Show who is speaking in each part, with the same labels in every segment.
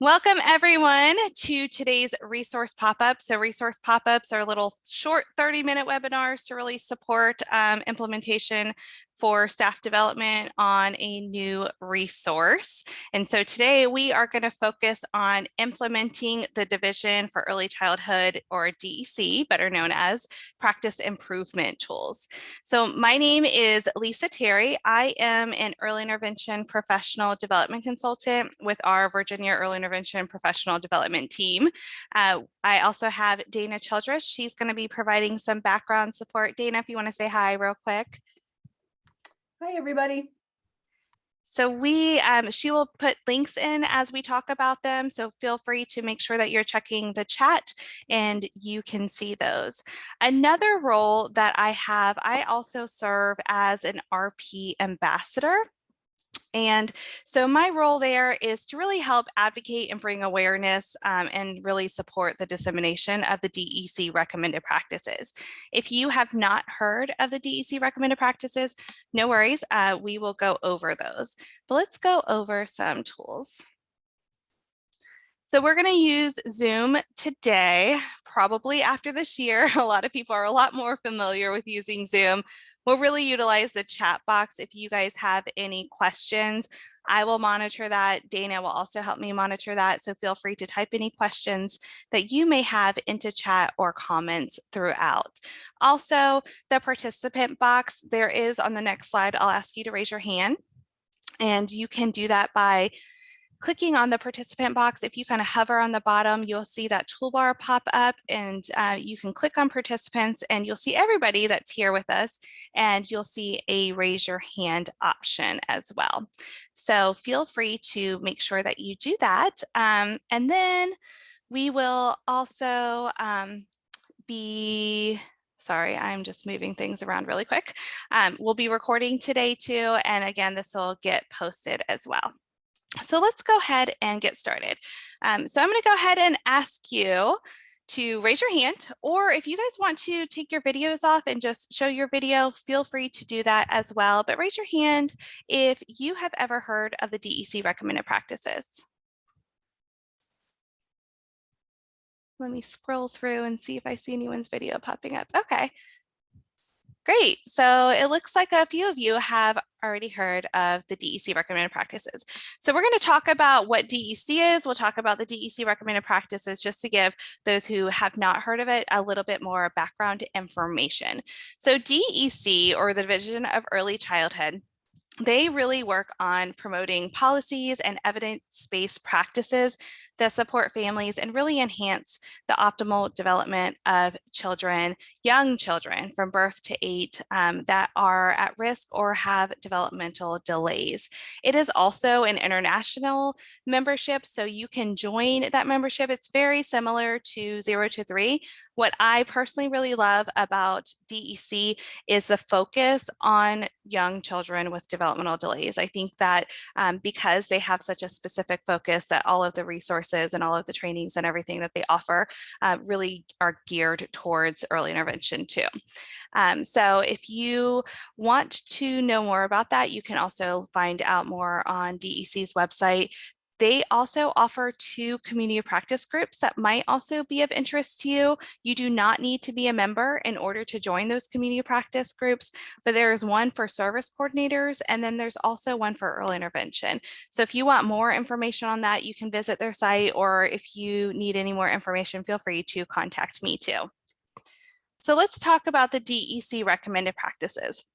Speaker 1: Welcome everyone to today's resource pop-up. So resource pop-ups are little short 30-minute webinars to really support implementation for staff development on a new resource. And so today we are going to focus on implementing the Division for Early Childhood, or DEC, better known as practice improvement tools. So my name is Lisa Terry. I am an early intervention professional development consultant with our Virginia Early Intervention Professional Development team. I also have Dana Childress. She's going to be providing some background support. Dana, if you want to say hi real quick.
Speaker 2: Hi, everybody.
Speaker 1: So she will put links in as we talk about them. So feel free to make sure that you're checking the chat and you can see those. Another role that I have, I also serve as an RP ambassador. And so my role there is to really help advocate and bring awareness and really support the dissemination of the DEC recommended practices. If you have not heard of the DEC recommended practices, no worries, we will go over those. But let's go over some tools. So we're going to use Zoom today. Probably after this year, a lot of people are a lot more familiar with using Zoom. We'll really utilize the chat box. If you guys have any questions, I will monitor that. Dana will also help me monitor that. So feel free to type any questions that you may have into chat or comments throughout. Also, the participant box, there is on the next slide, I'll ask you to raise your hand. And you can do that by clicking on the participant box. If you kind of hover on the bottom, you'll see that toolbar pop up, and you can click on participants and you'll see everybody that's here with us, and you'll see a raise your hand option as well. So feel free to make sure that you do that. And then we will also sorry, I'm just moving things around really quick. We'll be recording today too. And again, this will get posted as well. So let's go ahead and get started. So I'm going to go ahead and ask you to raise your hand, or if you guys want to take your videos off and just show your video, feel free to do that as well. But raise your hand if you have ever heard of the DEC recommended practices. Let me scroll through and see if I see anyone's video popping up. Okay. Great. So it looks like a few of you have already heard of the DEC recommended practices. So we're going to talk about what DEC is. We'll talk about the DEC recommended practices just to give those who have not heard of it a little bit more background information. So DEC, or the Division of Early Childhood, they really work on promoting policies and evidence-based practices that support families and really enhance the optimal development of children, young children from birth to 8 that are at risk or have developmental delays. It is also an international membership, so you can join that membership. It's very similar to 0 to 3. What I personally really love about DEC is the focus on young children with developmental delays. I think that because they have such a specific focus, that all of the resources and all of the trainings and everything that they offer really are geared towards early intervention too. So if you want to know more about that, you can also find out more on DEC's website. They also offer 2 community practice groups that might also be of interest to you. You do not need to be a member in order to join those community practice groups, but there is one for service coordinators, and then there's also one for early intervention. So if you want more information on that, you can visit their site, or if you need any more information, feel free to contact me too. So let's talk about the DEC recommended practices.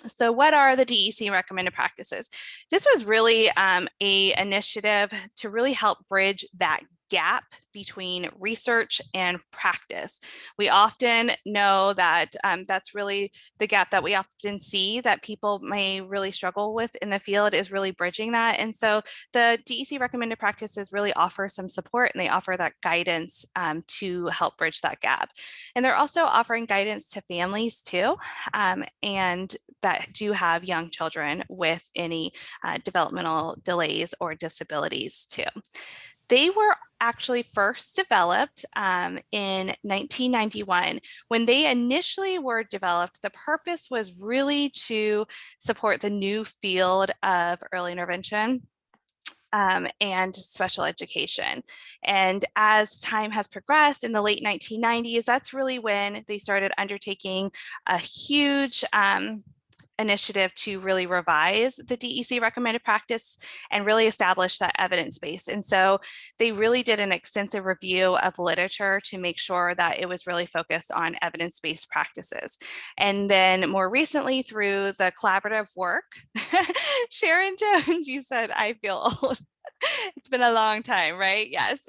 Speaker 1: So what are the DEC recommended practices? This was really an initiative to really help bridge that gap between research and practice. We often know that that's really the gap that we often see that people may really struggle with in the field, is really bridging that. And so the DEC recommended practices really offer some support, and they offer that guidance to help bridge that gap. And they're also offering guidance to families too, and that do have young children with any developmental delays or disabilities too. They were actually first developed in 1991. When they initially were developed, the purpose was really to support the new field of early intervention. and special education. And as time has progressed in the late 1990s, that's really when they started undertaking a huge initiative to really revise the DEC recommended practice and really establish that evidence base. And so they really did an extensive review of literature to make sure that it was really focused on evidence-based practices. And then more recently, through the collaborative work, Sharon Jones, you said, I feel old. It's been a long time, right? Yes.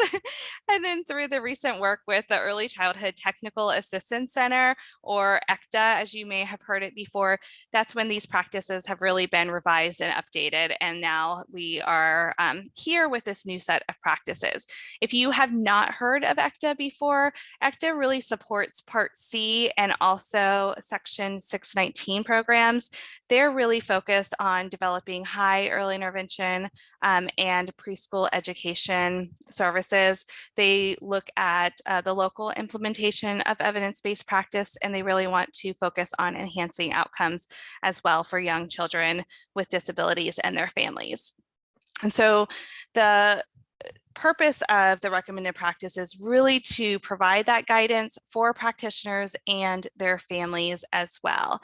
Speaker 1: And then through the recent work with the Early Childhood Technical Assistance Center, or ECTA, as you may have heard it before, that's when these practices have really been revised and updated. And now we are here with this new set of practices. If you have not heard of ECTA before, ECTA really supports Part C and also Section 619 programs. They're really focused on developing high early intervention and preschool education services. They look at the local implementation of evidence-based practice, and they really want to focus on enhancing outcomes as well for young children with disabilities and their families. And so the purpose of the recommended practice is really to provide that guidance for practitioners and their families as well.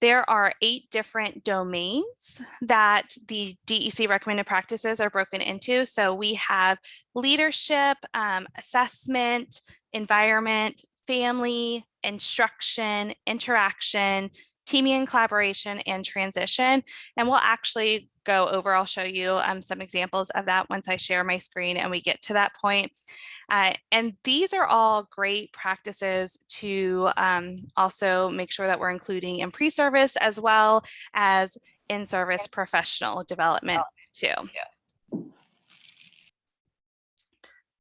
Speaker 1: There are 8 different domains that the DEC recommended practices are broken into. So we have leadership, assessment, environment, family, instruction, interaction, teaming and collaboration, and transition. And we'll actually go over, I'll show you some examples of that once I share my screen and we get to that point. And these are all great practices to also make sure that we're including in pre-service as well as in-service professional development too.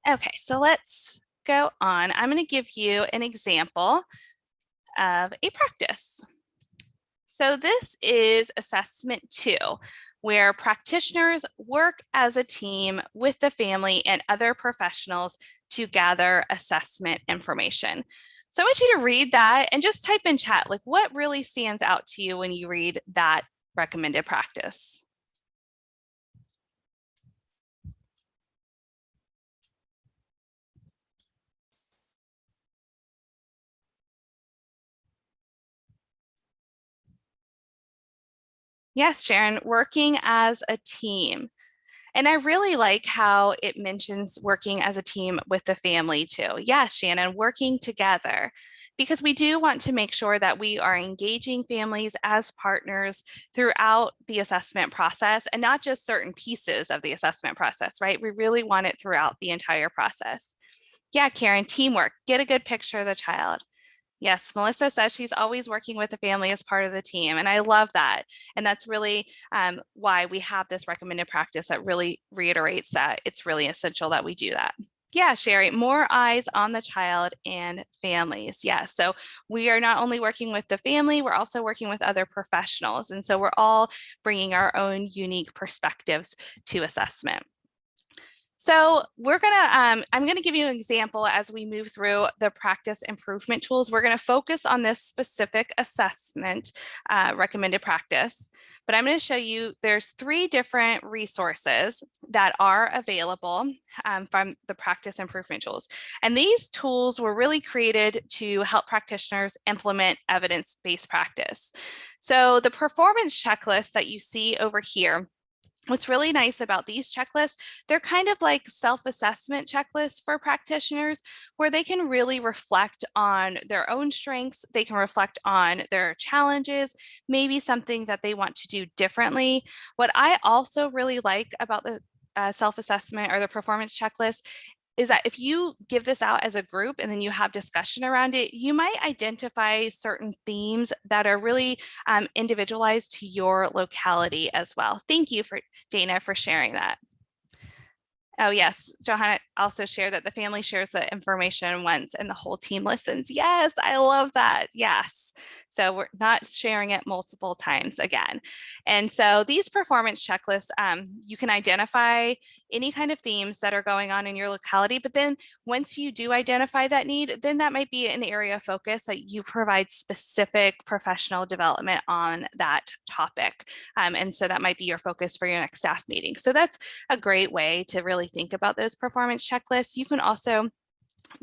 Speaker 1: Okay, so let's go on. I'm going to give you an example of a practice. So this is assessment 2, where practitioners work as a team with the family and other professionals to gather assessment information. So I want you to read that and just type in chat, like what really stands out to you when you read that recommended practice? Yes, Sharon, working as a team. And I really like how it mentions working as a team with the family too. Yes, Shannon, working together, because we do want to make sure that we are engaging families as partners throughout the assessment process and not just certain pieces of the assessment process, right? We really want it throughout the entire process. Yeah, Karen, teamwork, get a good picture of the child. Yes, Melissa says she's always working with the family as part of the team, and I love that. And that's really why we have this recommended practice that really reiterates that it's really essential that we do that. Yeah, Sherry, more eyes on the child and families. Yes, so we are not only working with the family, we're also working with other professionals. And so we're all bringing our own unique perspectives to assessment. So I'm gonna give you an example as we move through the practice improvement tools. We're gonna focus on this specific assessment recommended practice, but I'm gonna show you there's 3 different resources that are available from the practice improvement tools. And these tools were really created to help practitioners implement evidence-based practice. So the performance checklist that you see over here, what's really nice about these checklists, they're kind of like self-assessment checklists for practitioners where they can really reflect on their own strengths, they can reflect on their challenges, maybe something that they want to do differently. What I also really like about the self-assessment or the performance checklist is that if you give this out as a group and then you have discussion around it, you might identify certain themes that are really individualized to your locality as well. Thank you for Dana for sharing that. Oh yes, Johanna also shared that the family shares the information once and the whole team listens. Yes, I love that. Yes. So we're not sharing it multiple times again. And so these performance checklists, you can identify any kind of themes that are going on in your locality, but then once you do identify that need, then that might be an area of focus that you provide specific professional development on that topic. And so that might be your focus for your next staff meeting. So that's a great way to really think about those performance checklists. You can also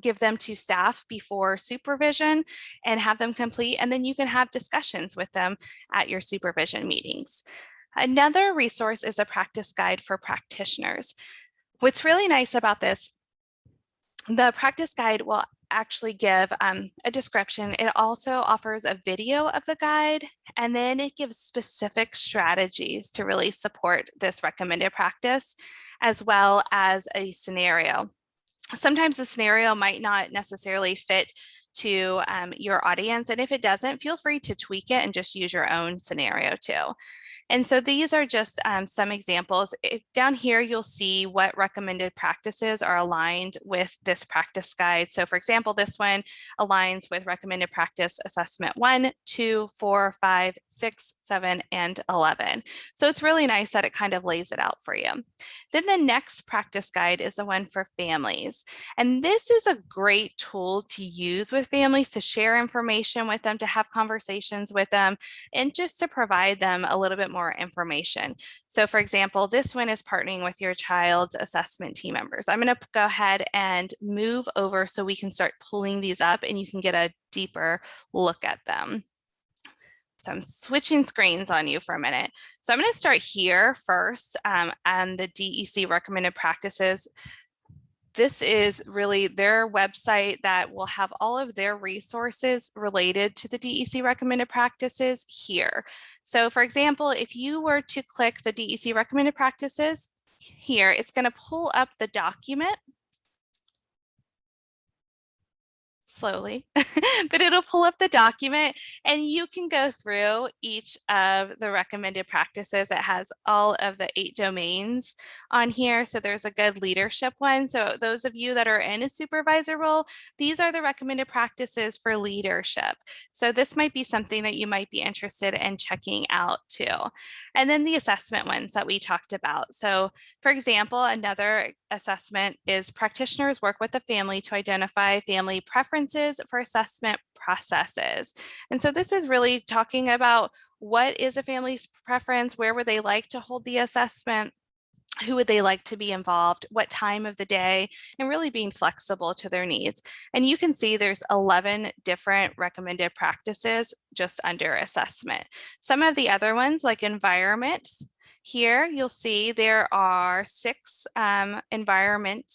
Speaker 1: give them to staff before supervision and have them complete, and then you can have discussions with them at your supervision meetings. Another resource is a practice guide for practitioners. What's really nice about this, the practice guide will actually give a description. It also offers a video of the guide, and then it gives specific strategies to really support this recommended practice, as well as a scenario. Sometimes the scenario might not necessarily fit to your audience, and if it doesn't, feel free to tweak it and just use your own scenario too. And so these are just some examples. Down here, you'll see what recommended practices are aligned with this practice guide. So for example, this one aligns with recommended practice assessment 1, 2, 4, 5, 6, 7, and 11. So it's really nice that it kind of lays it out for you. Then the next practice guide is the one for families. And this is a great tool to use with families, to share information with them, to have conversations with them, and just to provide them a little bit more information. So for example, this one is partnering with your child's assessment team members. I'm going to go ahead and move over so we can start pulling these up and you can get a deeper look at them. So I'm switching screens on you for a minute. So I'm going to start here first on the DEC recommended practices. This is really their website that will have all of their resources related to the DEC recommended practices here. So for example, if you were to click the DEC recommended practices here, it's going to pull up the document slowly, but it'll pull up the document and you can go through each of the recommended practices. It has all of the 8 domains on here. So there's a good leadership one. So those of you that are in a supervisor role, these are the recommended practices for leadership. So this might be something that you might be interested in checking out too. And then the assessment ones that we talked about. So for example, another assessment is practitioners work with the family to identify family preferences for assessment processes. And so this is really talking about what is a family's preference, where would they like to hold the assessment, who would they like to be involved, what time of the day, and really being flexible to their needs. And you can see there's 11 different recommended practices just under assessment. Some of the other ones, like environments, here you'll see there are 6 environment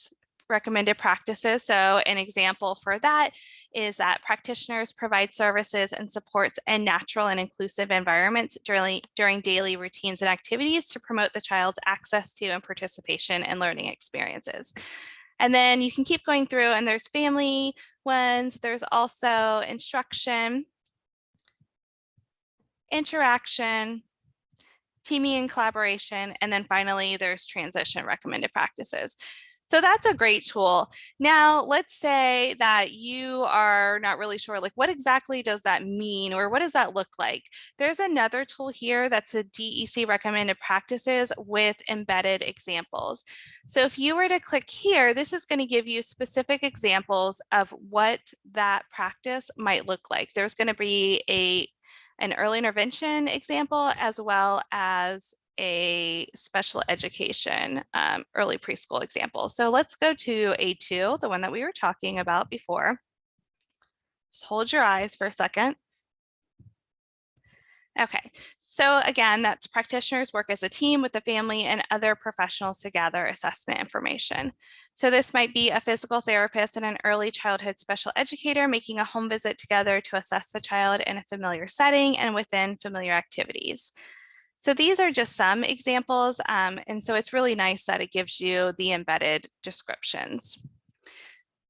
Speaker 1: recommended practices. So an example for that is that practitioners provide services and supports in natural and inclusive environments during daily routines and activities to promote the child's access to and participation in learning experiences. And then you can keep going through, and there's family ones, there's also instruction, interaction, teaming and collaboration, and then finally there's transition recommended practices. So that's a great tool. Now, let's say that you are not really sure, like, what exactly does that mean, or what does that look like? There's another tool here that's a DEC recommended practices with embedded examples. So if you were to click here, this is going to give you specific examples of what that practice might look like. There's going to be an early intervention example, as well as a special education early preschool example. So let's go to A2, the one that we were talking about before. Just hold your eyes for a second. Okay, so again, that's practitioners work as a team with the family and other professionals to gather assessment information. So this might be a physical therapist and an early childhood special educator making a home visit together to assess the child in a familiar setting and within familiar activities. So these are just some examples, and so it's really nice that it gives you the embedded descriptions.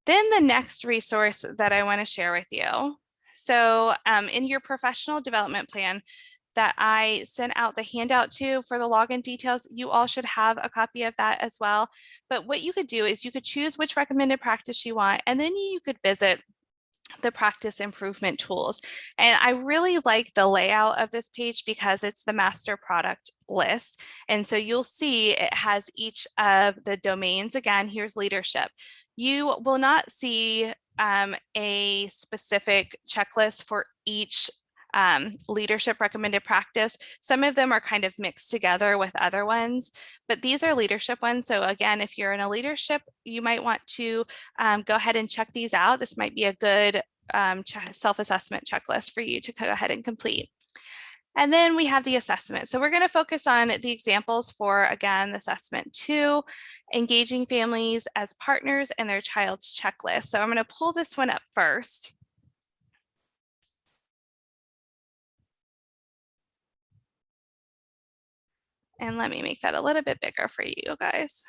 Speaker 1: Then the next resource that I want to share with you. So in your professional development plan that I sent out the handout to for the login details, you all should have a copy of that as well. But what you could do is you could choose which recommended practice you want, and then you could visit the practice improvement tools. And I really like the layout of this page because it's the master product list. And so you'll see it has each of the domains. Again, here's leadership. You will not see a specific checklist for each leadership recommended practice. Some of them are kind of mixed together with other ones, but these are leadership ones. So again, if you're in a leadership, you might want to go ahead and check these out. This might be a good self-assessment checklist for you to go ahead and complete. And then we have the assessment. So we're going to focus on the examples for, again, assessment 2, engaging families as partners and their child's checklist. So I'm going to pull this one up first. And let me make that a little bit bigger for you guys.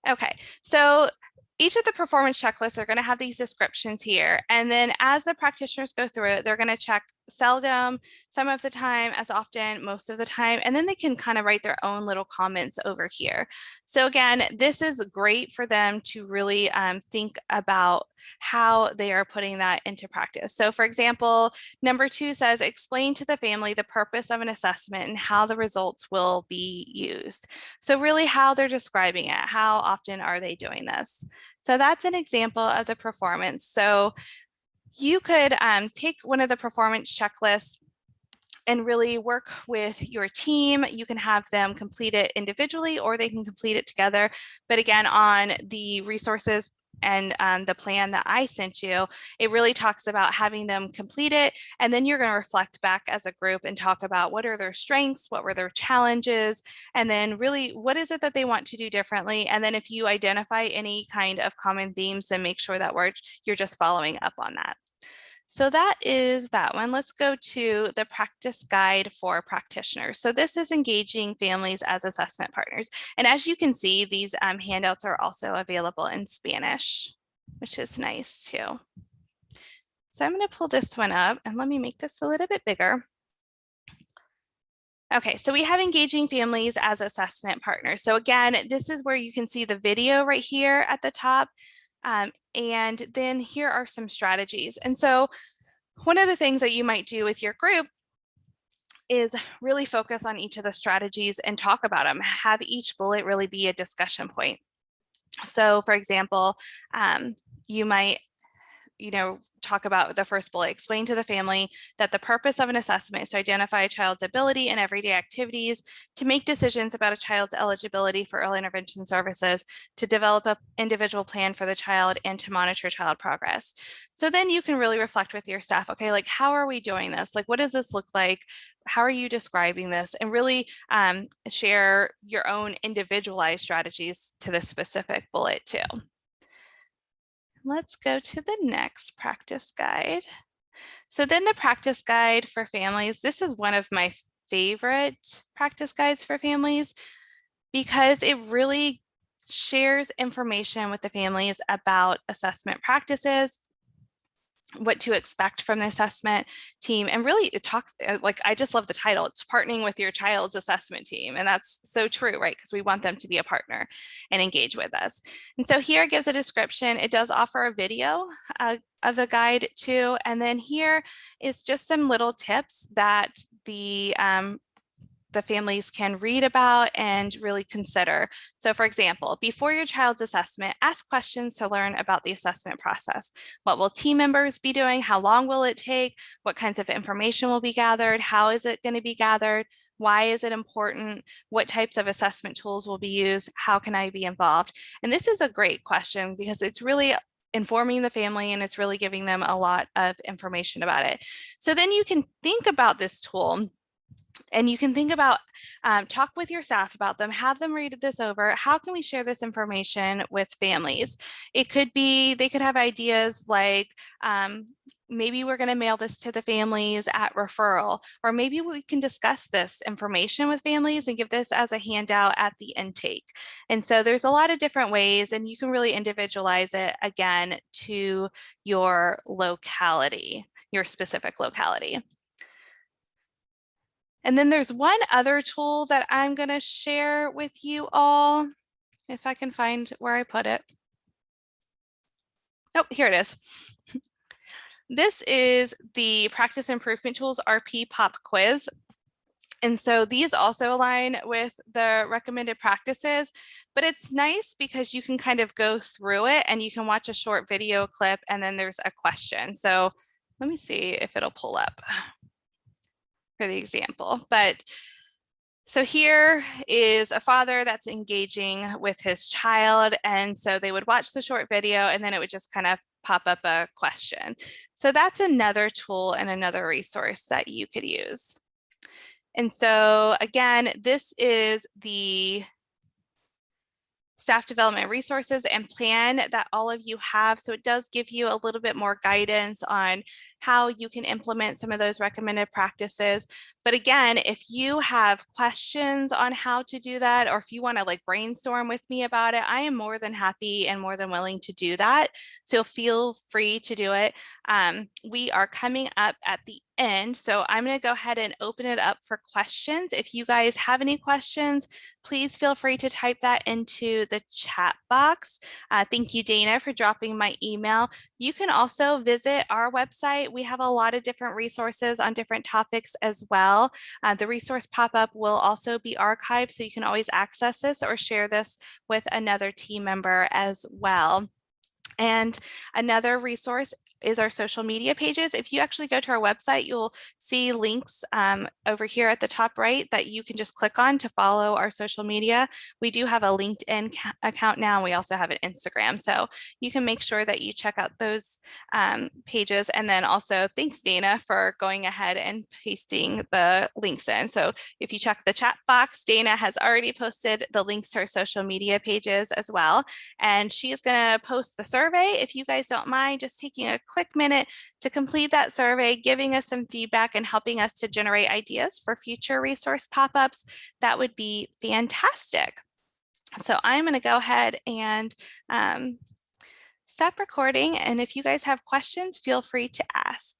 Speaker 1: Okay, so each of the performance checklists are going to have these descriptions here. And then as the practitioners go through it, they're going to check seldom, some of the time, as often, most of the time, and then they can kind of write their own little comments over here. So again, this is great for them to really think about how they are putting that into practice. So for example, number 2 says, explain to the family the purpose of an assessment and how the results will be used. So really how they're describing it, how often are they doing this? So that's an example of the performance. So you could take one of the performance checklists and really work with your team. You can have them complete it individually or they can complete it together. But again, on the resources and the plan that I sent you, it really talks about having them complete it. And then you're going to reflect back as a group and talk about what are their strengths, what were their challenges, and then really what is it that they want to do differently. And then if you identify any kind of common themes, then make sure that you're just following up on that. So that is that one. Let's go to the practice guide for practitioners. So this is engaging families as assessment partners. And as you can see, these handouts are also available in Spanish, which is nice too. So I'm going to pull this one up and let me make this a little bit bigger. Okay, so we have engaging families as assessment partners. So again, this is where you can see the video right here at the top. And then here are some strategies. And so one of the things that you might do with your group is really focus on each of the strategies and talk about them. Have each bullet really be a discussion point. So for example, you might talk about the first bullet, explain to the family that the purpose of an assessment is to identify a child's ability in everyday activities, to make decisions about a child's eligibility for early intervention services, to develop an individual plan for the child, and to monitor child progress. So then you can really reflect with your staff, okay, like how are we doing this? Like what does this look like? How are you describing this? And really share your own individualized strategies to this specific bullet too. Let's go to the next practice guide. So then the practice guide for families, this is one of my favorite practice guides for families because it really shares information with the families about assessment practices, what to expect from the assessment team. And really it talks, like, I just love the title. It's partnering with your child's assessment team. And that's so true, right? Because we want them to be a partner and engage with us. And so here it gives a description. It does offer a video of the guide too. And then here is just some little tips that the families can read about and really consider. So for example, before your child's assessment, ask questions to learn about the assessment process. What will team members be doing? How long will it take? What kinds of information will be gathered? How is it going to be gathered? Why is it important? What types of assessment tools will be used? How can I be involved? And this is a great question because it's really informing the family and it's really giving them a lot of information about it. So then you can think about this tool and you can think about, talk with your staff about them, have them read this over. How can we share this information with families? It could be, they could have ideas like, maybe we're going to mail this to the families at referral, or maybe we can discuss this information with families and give this as a handout at the intake. And so there's a lot of different ways, and you can really individualize it again to your locality, your specific locality. And then there's one other tool that I'm going to share with you all, if I can find where I put it. Oh, here it is. This is the Practice Improvement Tools RP Pop Quiz. And so these also align with the recommended practices, but it's nice because you can kind of go through it and you can watch a short video clip and then there's a question. So let me see if it'll pull up for the example. But so here is a father that's engaging with his child. And so they would watch the short video and then it would just kind of pop up a question. So that's another tool and another resource that you could use. And so again, this is the staff development resources and plan that all of you have. So it does give you a little bit more guidance on how you can implement some of those recommended practices. But again, if you have questions on how to do that, or if you want to like brainstorm with me about it, I am more than happy and more than willing to do that. So feel free to do it. We are coming up at the end, so I'm going to go ahead and open it up for questions. If you guys have any questions, please feel free to type that into the chat box. Thank you, Dana, for dropping my email. You can also visit our website. We have a lot of different resources on different topics as well. The resource pop-up will also be archived, so you can always access this or share this with another team member as well. And another resource is our social media pages. If you actually go to our website, you'll see links over here at the top right that you can just click on to follow our social media. We do have a LinkedIn account now. We also have an Instagram. So you can make sure that you check out those pages. And then also thanks, Dana, for going ahead and pasting the links in. So if you check the chat box, Dana has already posted the links to our social media pages as well. And she is going to post the survey. If you guys don't mind just taking a quick minute to complete that survey, giving us some feedback and helping us to generate ideas for future resource pop-ups, that would be fantastic. So I'm going to go ahead and stop recording. And if you guys have questions, feel free to ask.